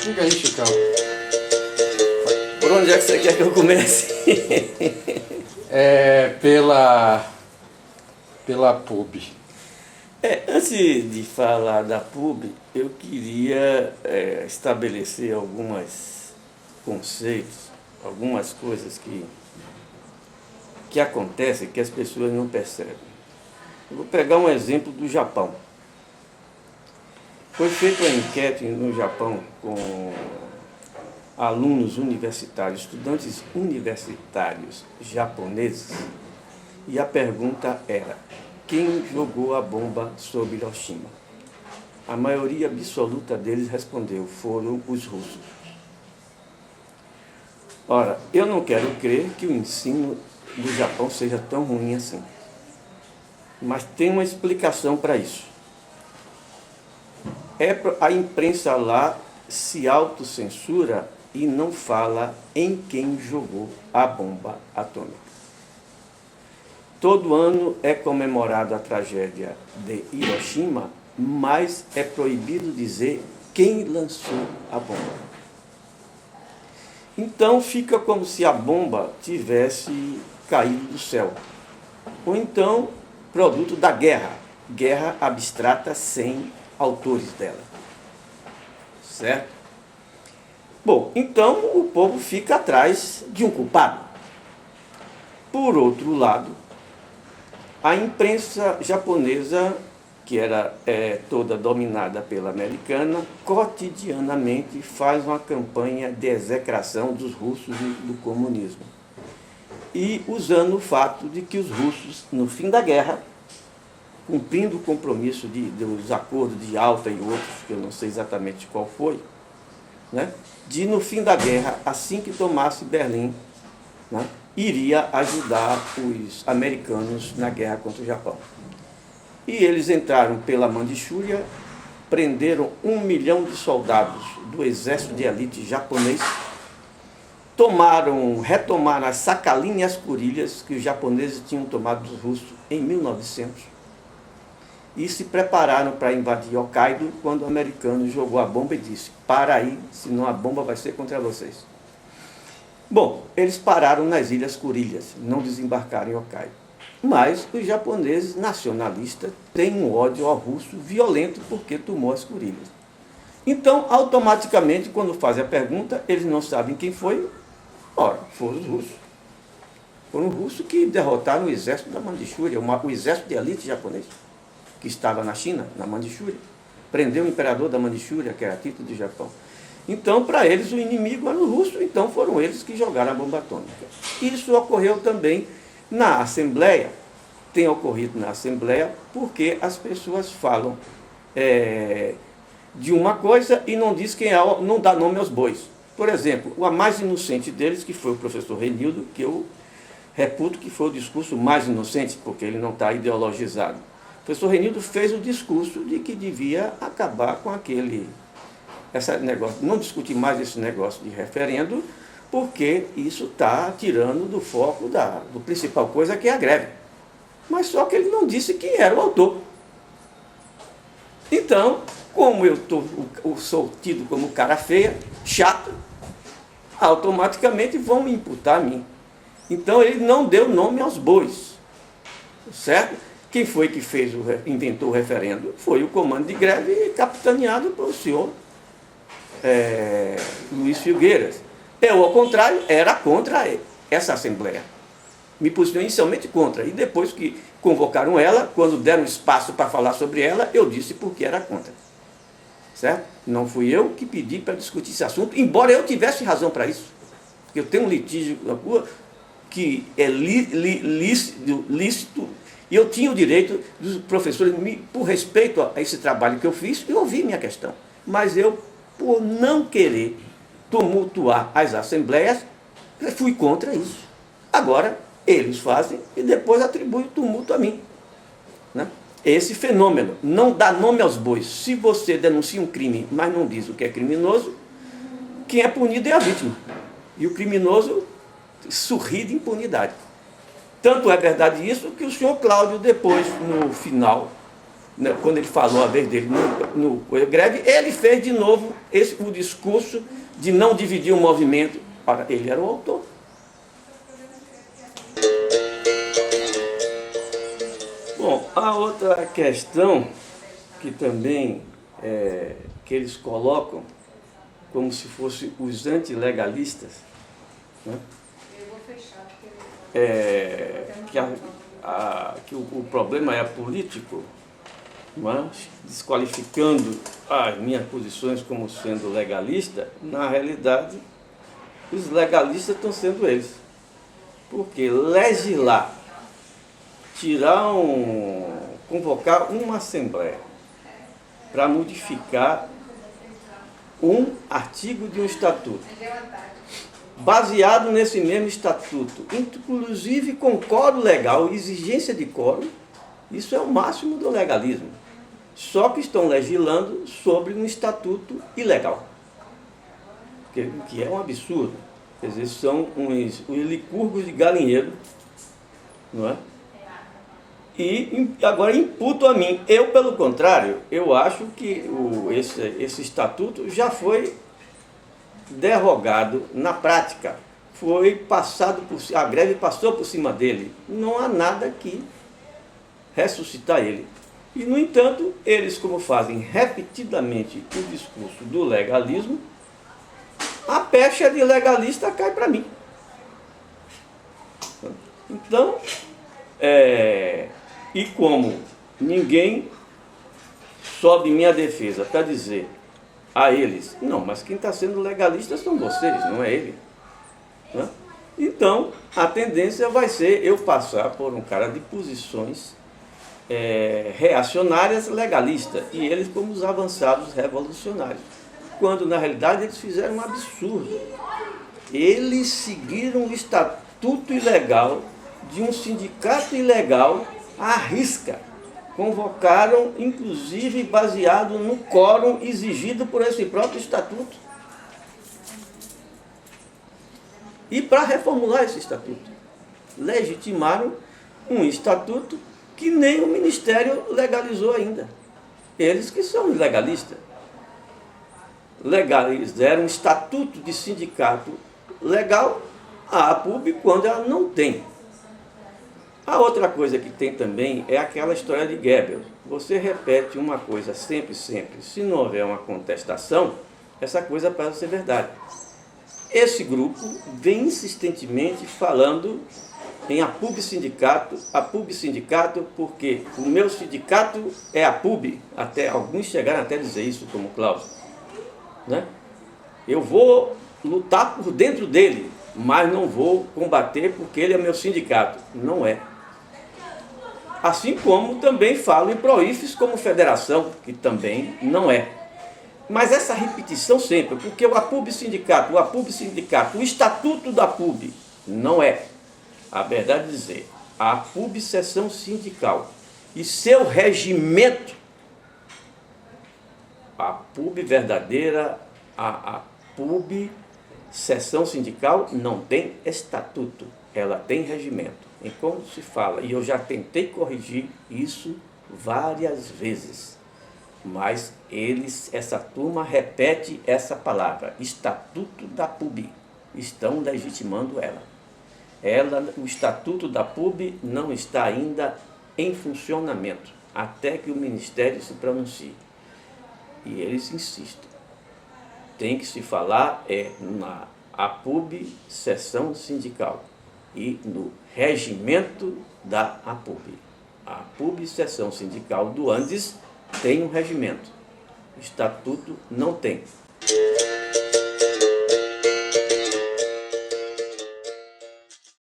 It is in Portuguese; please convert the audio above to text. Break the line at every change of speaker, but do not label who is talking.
Diga aí, Chicão.
Por onde é que você quer que eu comece?
Pela pub.
Antes de falar da PUB, eu queria estabelecer alguns conceitos, algumas coisas que acontecem que as pessoas não percebem. Eu vou pegar um exemplo do Japão. Foi feita uma enquete no Japão com alunos universitários, estudantes universitários japoneses, e a pergunta era: quem jogou a bomba sobre Hiroshima? A maioria absoluta deles respondeu: foram os russos. Ora, eu não quero crer que o ensino do Japão seja tão ruim assim, mas tem uma explicação para isso. A imprensa lá se autocensura e não fala em quem jogou a bomba atômica. Todo ano é comemorada a tragédia de Hiroshima, mas é proibido dizer quem lançou a bomba. Então fica como se a bomba tivesse caído do céu, ou então produto da guerra abstrata sem autores dela. Certo? Bom, então o povo fica atrás de um culpado. Por outro lado, a imprensa japonesa, que era toda dominada pela americana, cotidianamente faz uma campanha de execração dos russos e do comunismo. E usando o fato de que os russos, no fim da guerra, cumprindo o compromisso dos acordos de Yalta e outros, que eu não sei exatamente qual foi, né, de no fim da guerra, assim que tomasse Berlim, né, iria ajudar os americanos na guerra contra o Japão. E eles entraram pela Manchúria, prenderam 1 milhão de soldados do exército de elite japonês, retomaram as Sakhalin e as Curilhas que os japoneses tinham tomado dos russos em 1900, e se prepararam para invadir Hokkaido quando o americano jogou a bomba e disse: para aí, senão a bomba vai ser contra vocês. Bom, eles pararam nas Ilhas Curilhas, não desembarcaram em Hokkaido. Mas os japoneses nacionalistas têm um ódio ao russo violento porque tomou as Curilhas. Então, automaticamente, quando fazem a pergunta, eles não sabem quem foi. Ora, foram os russos. Foram os russos que derrotaram o exército da Manchúria, o exército de elite japonês, que estava na China, na Manchúria. Prendeu o imperador da Manchúria, que era Tito do Japão. Então, para eles, o inimigo era o russo, então foram eles que jogaram a bomba atômica. Isso ocorreu também na Assembleia, tem ocorrido na Assembleia, porque as pessoas falam de uma coisa e não diz quem é, não dá nome aos bois. Por exemplo, a mais inocente deles, que foi o professor Renildo, que eu reputo que foi o discurso mais inocente, porque ele não está ideologizado. O professor Renildo fez o discurso de que devia acabar com esse negócio, não discutir mais esse negócio de referendo, porque isso está tirando do foco do principal coisa, que é a greve. Mas só que ele não disse quem era o autor. Então, como eu sou tido como cara feia, chato, automaticamente vão me imputar a mim. Então ele não deu nome aos bois. Certo? Quem foi que inventou o referendo? Foi o comando de greve capitaneado pelo senhor Luiz Filgueiras. Eu, ao contrário, era contra essa Assembleia. Me posicionei inicialmente contra. E depois que convocaram ela, quando deram espaço para falar sobre ela, eu disse porque era contra. Certo? Não fui eu que pedi para discutir esse assunto, embora eu tivesse razão para isso. Porque eu tenho um litígio na rua que é lícito, e eu tinha o direito dos professores, por respeito a esse trabalho que eu fiz, de ouvir minha questão. Mas eu, por não querer tumultuar as assembleias, fui contra isso. Agora, eles fazem e depois atribuem o tumulto a mim. Né? Esse fenômeno, não dá nome aos bois. Se você denuncia um crime, mas não diz o que é criminoso, quem é punido é a vítima. E o criminoso sorri de impunidade. Tanto é verdade isso que o senhor Cláudio, depois, no final né, quando ele falou a vez dele no greve, ele fez de novo o discurso de não dividir o movimento. Ora, ele era o autor. Bom, a outra questão que também que eles colocam como se fossem os antilegalistas, né? Que o problema é político, mas desqualificando as minhas posições como sendo legalista, na realidade, os legalistas estão sendo eles. Porque legislar, convocar uma assembleia para modificar um artigo de um estatuto, baseado nesse mesmo estatuto, inclusive com quórum legal, exigência de quórum, isso é o máximo do legalismo. Só que estão legislando sobre um estatuto ilegal, que é um absurdo. Quer dizer, são uns licurgos de galinheiro, não é? E agora imputo a mim. Eu, pelo contrário, eu acho que esse estatuto já foi derrogado na prática. Foi passado a greve passou por cima dele. Não há nada que ressuscitar ele. E, no entanto, eles, como fazem repetidamente o discurso do legalismo, a pecha de legalista cai para mim. Então, e como ninguém sobe minha defesa para dizer a eles, não, mas quem está sendo legalista são vocês, não é ele. Né? Então, a tendência vai ser eu passar por um cara de posições reacionárias legalistas, e eles como os avançados revolucionários, quando na realidade eles fizeram um absurdo. Eles seguiram o estatuto ilegal de um sindicato ilegal à risca. Convocaram, inclusive, baseado no quórum exigido por esse próprio estatuto. E para reformular esse estatuto, legitimaram um estatuto que nem o Ministério legalizou ainda. Eles que são legalistas. Legalizaram um estatuto de sindicato legal à APUB quando ela não tem. A outra coisa que tem também é aquela história de Goebbels. Você repete uma coisa sempre, se não houver uma contestação, essa coisa parece ser verdade. Esse grupo vem insistentemente falando em APUB sindicato, porque o meu sindicato é APUB, até alguns chegaram até a dizer isso, como Cláudio. Né? Eu vou lutar por dentro dele, mas não vou combater porque ele é meu sindicato. Não é. Assim como também falo em Proifes como federação, que também não é. Mas essa repetição sempre, porque o APUB sindicato, o estatuto da APUB, não é. A verdade é dizer, a APUB seção sindical e seu regimento, a APUB verdadeira, a APUB seção sindical não tem estatuto, ela tem regimento. E como se fala, e eu já tentei corrigir isso várias vezes, mas essa turma repete essa palavra, estatuto da APUB, estão legitimando ela. O estatuto da APUB não está ainda em funcionamento, até que o Ministério se pronuncie. E eles insistem. Tem que se falar na APUB seção sindical e no regimento da APUB. A APUB seção sindical do Andes tem um regimento. O estatuto não tem.